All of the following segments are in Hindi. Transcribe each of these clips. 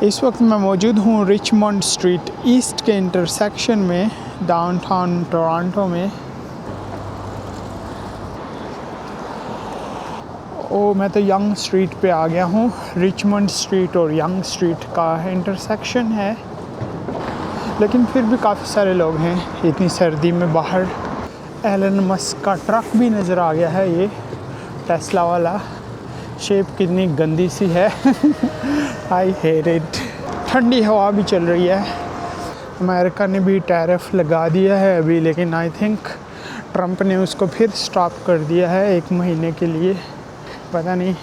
इस वक्त मैं मौजूद हूँ रिचमंड स्ट्रीट ईस्ट के इंटरसेक्शन में डाउनटाउन टोरंटो में। मैं तो यंग स्ट्रीट पे आ गया हूँ। रिचमंड स्ट्रीट और यंग स्ट्रीट का इंटरसेक्शन है, लेकिन फिर भी काफ़ी सारे लोग हैं इतनी सर्दी में बाहर। एलन मस्क का ट्रक भी नज़र आ गया है, ये टेस्ला वाला। शेप कितनी गंदी सी है आई हेट इट। ठंडी हवा भी चल रही है। अमेरिका ने भी टैरिफ लगा दिया है अभी, लेकिन आई थिंक ट्रंप ने उसको फिर स्टॉप कर दिया है 1 महीने के लिए। पता नहीं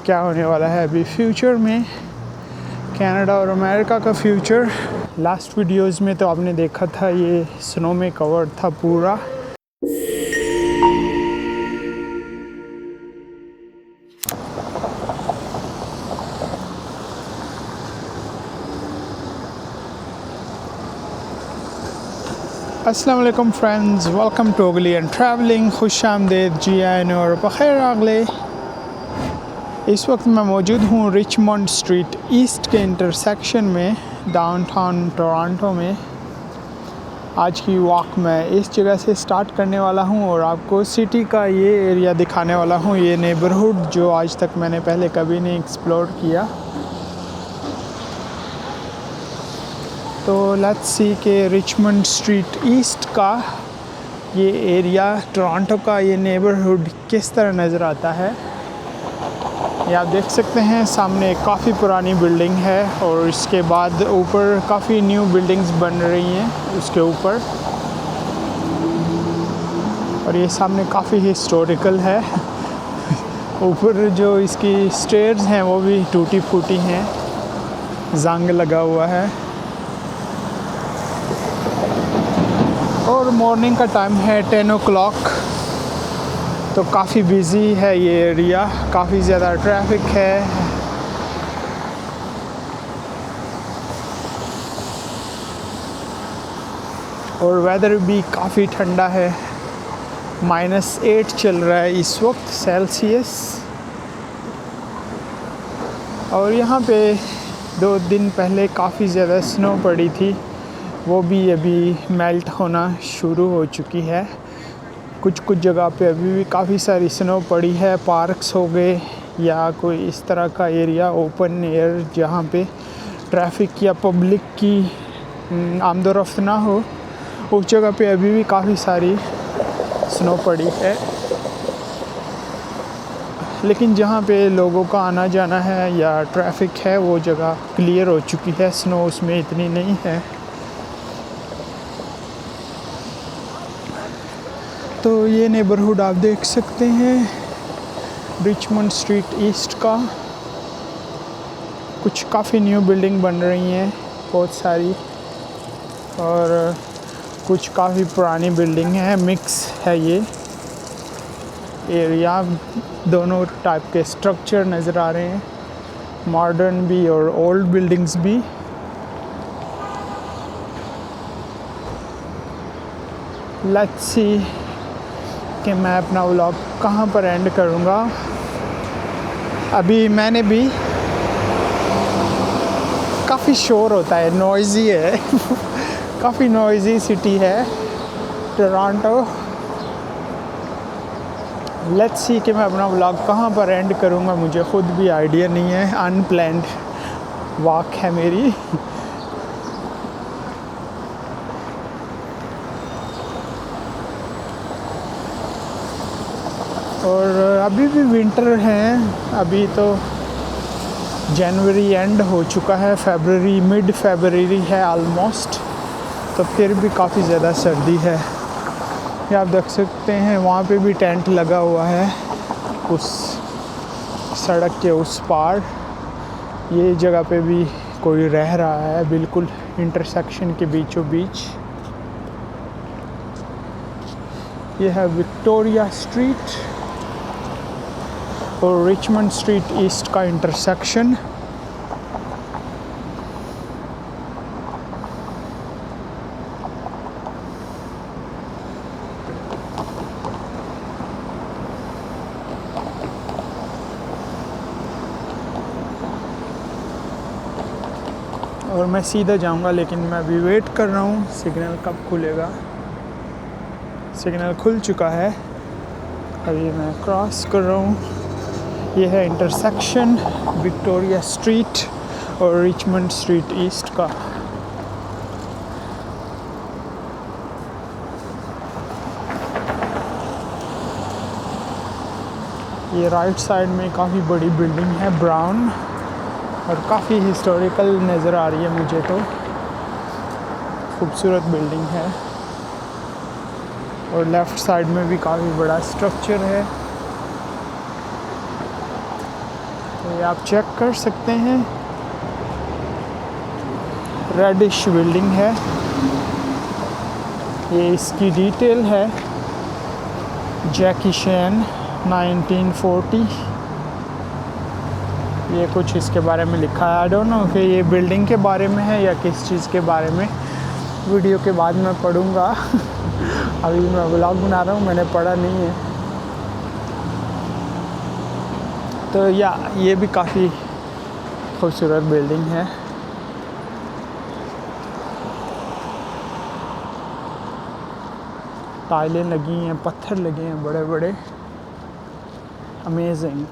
क्या होने वाला है अभी फ्यूचर में, कनाडा और अमेरिका का फ्यूचर। लास्ट वीडियोस में तो आपने देखा था ये स्नो में कवर्ड था पूरा। अस्सलाम वालेकुम फ्रेंड्स, वेलकम टू अगली एंड ट्रैवलिंग। खुश आमदेद, जी आए और बखैर अगले। इस वक्त मैं मौजूद हूँ रिचमंड स्ट्रीट ईस्ट के इंटरसेक्शन में डाउनटाउन टोरंटो में। आज की वॉक मैं इस जगह से स्टार्ट करने वाला हूँ और आपको सिटी का ये एरिया दिखाने वाला हूँ, ये नेबरहुड जो आज तक मैंने पहले कभी नहीं एक्सप्लोर किया। तो लेट्स सी के रिचमंड स्ट्रीट ईस्ट का ये एरिया, टोरंटो का ये नेबरहुड किस तरह नज़र आता है। ये आप देख सकते हैं, सामने काफ़ी पुरानी बिल्डिंग है और इसके बाद ऊपर काफ़ी न्यू बिल्डिंग्स बन रही हैं उसके ऊपर। और ये सामने काफ़ी हिस्टोरिकल है। ऊपर जो इसकी स्टेयर्स हैं वो भी टूटी फूटी हैं, जंग लगा हुआ है। और मॉर्निंग का टाइम है 10 o'clock, तो काफ़ी बिज़ी है ये एरिया, काफ़ी ज़्यादा ट्रैफिक है। और वेदर भी काफ़ी ठंडा है, -8 चल रहा है इस वक्त सेल्सियस। और यहाँ पे 2 दिन पहले काफ़ी ज़्यादा स्नो पड़ी थी, वो भी अभी मेल्ट होना शुरू हो चुकी है। कुछ जगह पे अभी भी काफ़ी सारी स्नो पड़ी है। पार्क्स हो गए या कोई इस तरह का एरिया ओपन एयर जहाँ पे ट्रैफिक या पब्लिक की आमदोरफ्त ना हो, उस जगह पे अभी भी काफ़ी सारी स्नो पड़ी है। लेकिन जहाँ पे लोगों का आना जाना है या ट्रैफिक है वो जगह क्लियर हो चुकी है, स्नो उसमें इतनी नहीं है। तो ये नेबरहुड आप देख सकते हैं रिचमंड स्ट्रीट ईस्ट का। कुछ काफ़ी न्यू बिल्डिंग बन रही हैं बहुत सारी, और कुछ काफ़ी पुरानी बिल्डिंग है। मिक्स है ये एरिया, दोनों टाइप के स्ट्रक्चर नज़र आ रहे हैं, मॉडर्न भी और ओल्ड बिल्डिंग्स भी। लेट्स सी कि मैं अपना व्लॉग कहाँ पर एंड करूँगा। अभी मैंने भी, काफ़ी शोर होता है, नॉइज़ी है काफ़ी नॉइज़ी सिटी है टोरंटो। लेट्स सी कि मैं अपना व्लॉग कहाँ पर एंड करूँगा, मुझे ख़ुद भी आइडिया नहीं है। अनप्लैन्ड वॉक है मेरी। और अभी भी विंटर है, अभी तो जनवरी एंड हो चुका है, फरवरी मिड फरवरी है ऑलमोस्ट, तो फिर भी काफ़ी ज़्यादा सर्दी है। ये आप देख सकते हैं, वहाँ पे भी टेंट लगा हुआ है उस सड़क के उस पार। ये जगह पे भी कोई रह रहा है, बिल्कुल इंटरसेक्शन के बीचों बीच। ये है विक्टोरिया स्ट्रीट और रिचमंड स्ट्रीट ईस्ट का इंटरसेक्शन। और मैं सीधा जाऊंगा, लेकिन मैं अभी वेट कर रहा हूँ सिग्नल कब खुलेगा। सिग्नल खुल चुका है, अभी मैं क्रॉस कर रहा हूँ। ये है इंटरसेक्शन विक्टोरिया स्ट्रीट और रिचमंड स्ट्रीट ईस्ट का। ये राइट साइड में काफ़ी बड़ी बिल्डिंग है ब्राउन, और काफ़ी हिस्टोरिकल नज़र आ रही है मुझे तो। खूबसूरत बिल्डिंग है, और लेफ़्ट साइड में भी काफ़ी बड़ा स्ट्रक्चर है, तो ये आप चेक कर सकते हैं। रेडिश बिल्डिंग है, ये इसकी डिटेल है। जैकी चैन 1940, ये कुछ इसके बारे में लिखा है। आई डोंट नो कि ये बिल्डिंग के बारे में है या किस चीज़ के बारे में, वीडियो के बाद मैं पढ़ूंगा। अभी मैं व्लॉग बना रहा हूँ, मैंने पढ़ा नहीं है। तो ये भी काफ़ी खूबसूरत बिल्डिंग है। टाइलें लगी हैं, पत्थर लगे हैं बड़े बड़े, अमेजिंग।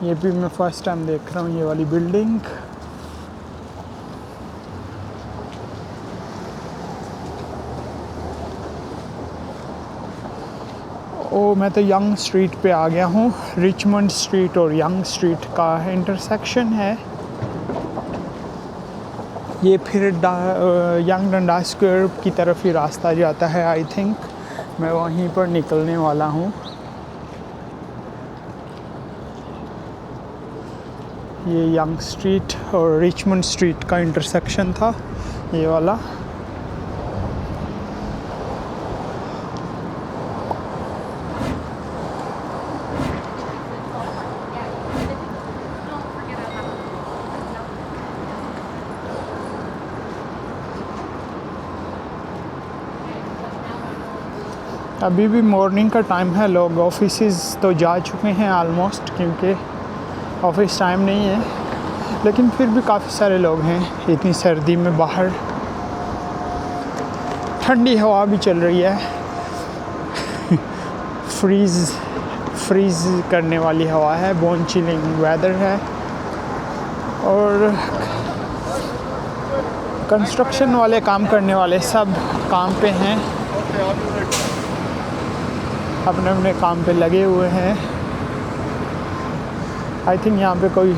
ये भी मैं फर्स्ट टाइम देख रहा हूँ ये वाली बिल्डिंग। मैं तो यंग स्ट्रीट पे आ गया हूँ। रिचमंड स्ट्रीट और यंग स्ट्रीट का इंटरसेक्शन है ये। फिर यंग डंडा स्क्वायर की तरफ ही रास्ता जाता है। आई थिंक मैं वहीं पर निकलने वाला हूँ। ये यंग स्ट्रीट और रिचमंड स्ट्रीट का इंटरसेक्शन था ये वाला। अभी भी मॉर्निंग का टाइम है, लोग ऑफिसेज तो जा चुके हैं ऑलमोस्ट, क्योंकि ऑफिस टाइम नहीं है। लेकिन फिर भी काफ़ी सारे लोग हैं। इतनी सर्दी में बाहर ठंडी हवा भी चल रही है। फ्रीज़ करने वाली हवा है, बोन चिलिंग वेदर है। और कंस्ट्रक्शन वाले, काम करने वाले सब काम पे हैं, अपने अपने काम पे लगे हुए हैं। आई थिंक यहाँ पे कोई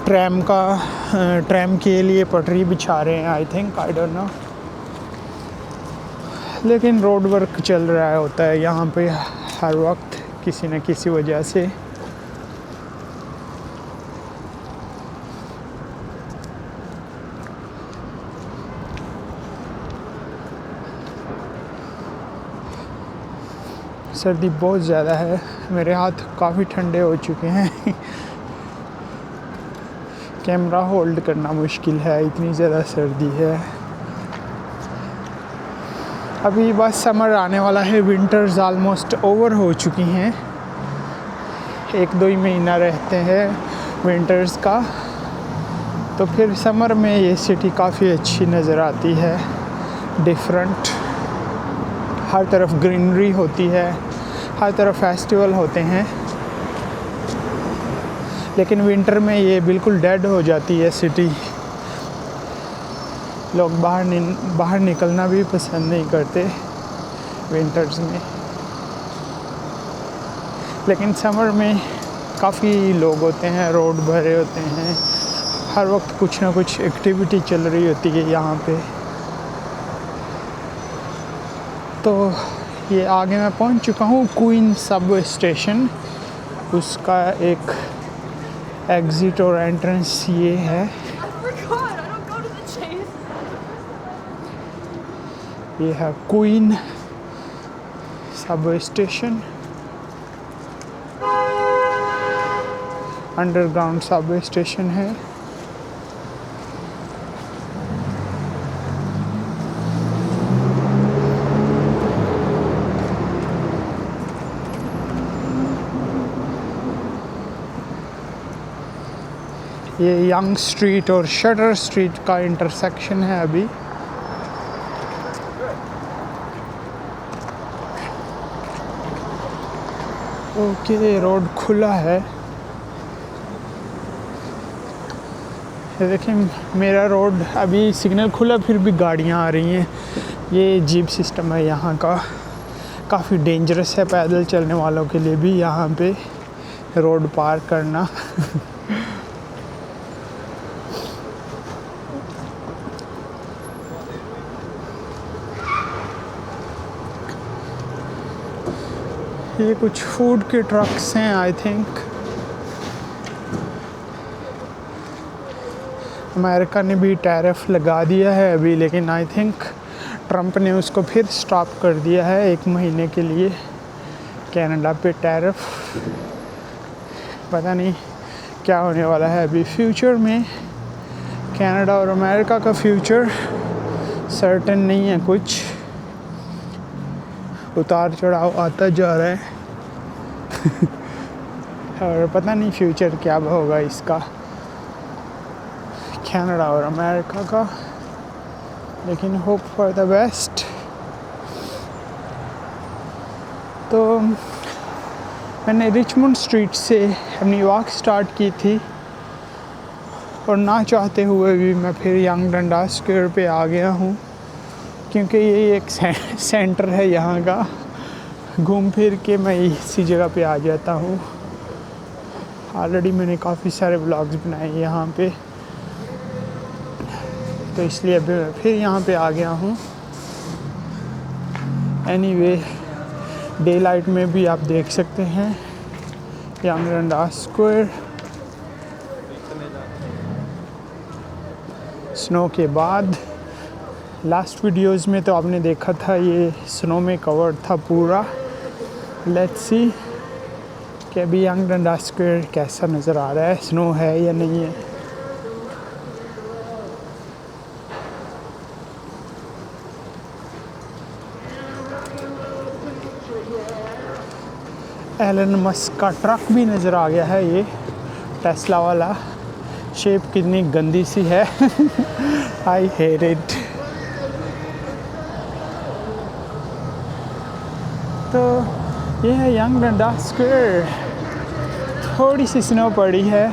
ट्रैम के लिए पटरी बिछा रहे हैं। I think, I don't know. लेकिन रोड वर्क चल रहा होता है यहाँ पे हर वक्त किसी न किसी वजह से। सर्दी बहुत ज़्यादा है, मेरे हाथ काफ़ी ठंडे हो चुके हैं। कैमरा होल्ड करना मुश्किल है, इतनी ज़्यादा सर्दी है। अभी बस समर आने वाला है, विंटर्स ऑलमोस्ट ओवर हो चुकी हैं। 1-2 ही महीना रहते हैं विंटर्स का, तो फिर समर में ये सिटी काफ़ी अच्छी नज़र आती है। डिफरेंट, हर तरफ ग्रीनरी होती है, हर तरफ फेस्टिवल होते हैं। लेकिन विंटर में ये बिल्कुल डेड हो जाती है सिटी। लोग बाहर निकलना भी पसंद नहीं करते विंटर्स में। लेकिन समर में काफ़ी लोग होते हैं, रोड भरे होते हैं, हर वक्त कुछ ना कुछ एक्टिविटी चल रही होती है यहाँ पे। तो ये आगे मैं पहुँच चुका हूँ, क्वीन सबवे स्टेशन। उसका एक एग्ज़िट और एंट्रेंस ये है। ये है queen Subway station, underground Subway station है। ये यंग स्ट्रीट और शटर स्ट्रीट का इंटरसेक्शन है अभी। ओके, रोड खुला है। ये देखिए मेरा रोड अभी सिग्नल खुला फिर भी गाड़ियाँ आ रही हैं। ये जीप सिस्टम है यहाँ का, काफ़ी डेंजरस है पैदल चलने वालों के लिए भी यहाँ पे रोड पार करना। ये कुछ फूड के ट्रक्स हैं आई थिंक। अमेरिका ने भी टैरिफ लगा दिया है अभी, लेकिन आई थिंक ट्रंप ने उसको फिर स्टॉप कर दिया है 1 महीने के लिए। कनाडा पे टैरिफ, पता नहीं क्या होने वाला है अभी फ्यूचर में। कनाडा और अमेरिका का फ्यूचर सर्टेन नहीं है, कुछ उतार चढ़ाव आता जा रहा है। और पता नहीं फ्यूचर क्या होगा इसका, कनाडा और अमेरिका का, लेकिन होप फॉर द बेस्ट। तो मैंने रिचमंड स्ट्रीट से अपनी वॉक स्टार्ट की थी और ना चाहते हुए भी मैं फिर यंग डंडास स्क्वायर पे आ गया हूँ, क्योंकि ये एक सेंटर है यहाँ का। घूम फिर के मैं इसी जगह पे आ जाता हूँ। ऑलरेडी मैंने काफ़ी सारे व्लॉग्स बनाए यहाँ पे, तो इसलिए अभी मैं फिर यहाँ पे आ गया हूँ। एनीवे, डे लाइट में भी आप देख सकते हैं यंग डंडास स्क्वायर। स्नो के बाद लास्ट वीडियोस में तो आपने देखा था ये स्नो में कवर्ड था पूरा। लेट्स सी कि अभी यंग डंडास स्क्वायर कैसा नज़र आ रहा है, स्नो है या नहीं है। एलन मस्क का ट्रक भी नज़र आ गया है, ये टेस्ला वाला। शेप कितनी गंदी सी है। I hate it. तो ये है यंग डंडास स्क्वायर। थोड़ी सी स्नो पड़ी है,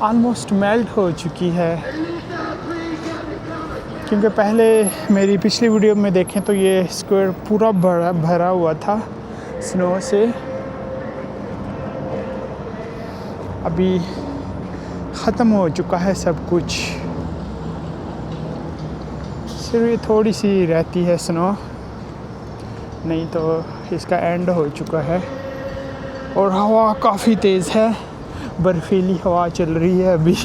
ऑलमोस्ट मेल्ट हो चुकी है, क्योंकि पहले मेरी पिछली वीडियो में देखें तो ये स्क्वायर पूरा भरा हुआ था स्नो से। अभी ख़त्म हो चुका है सब कुछ, सिर्फ ये थोड़ी सी रहती है स्नो, नहीं तो इसका एंड हो चुका है। और हवा काफ़ी तेज़ है, बर्फीली हवा चल रही है अभी।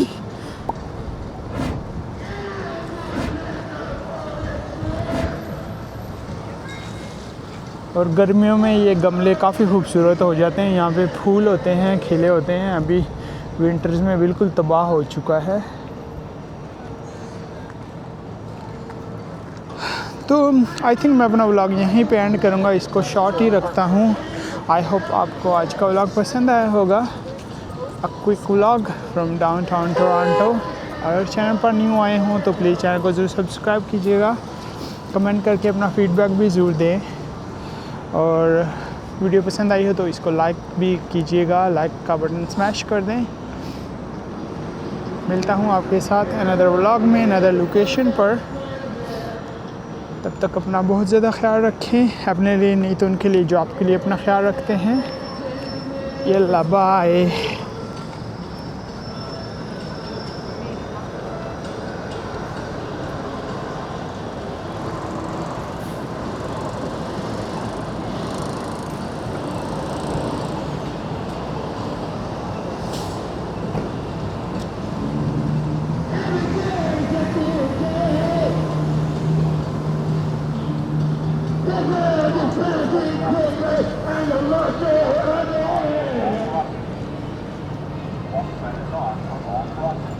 और गर्मियों में ये गमले काफ़ी खूबसूरत हो जाते हैं, यहाँ पे फूल होते हैं, खिले होते हैं। अभी विंटर्स में बिल्कुल तबाह हो चुका है। तो आई थिंक मैं अपना व्लॉग यहीं पे एंड करूँगा, इसको शॉर्ट ही रखता हूँ। आई होप आपको आज का व्लॉग पसंद आया होगा। A quick vlog from downtown Toronto. अगर चैनल पर न्यू आए हों तो प्लीज़ चैनल को ज़रूर सब्सक्राइब कीजिएगा, कमेंट करके अपना फीडबैक भी ज़रूर दें, और वीडियो पसंद आई हो तो इसको लाइक भी कीजिएगा, लाइक का बटन स्मैश कर दें। मिलता हूँ आपके साथ अनदर व्लॉग में, अनदर लोकेशन पर। तब तक अपना बहुत ज़्यादा ख्याल रखें, अपने लिए नहीं तो उनके लिए जो आपके लिए अपना ख्याल रखते हैं। यल्ला बाय। What?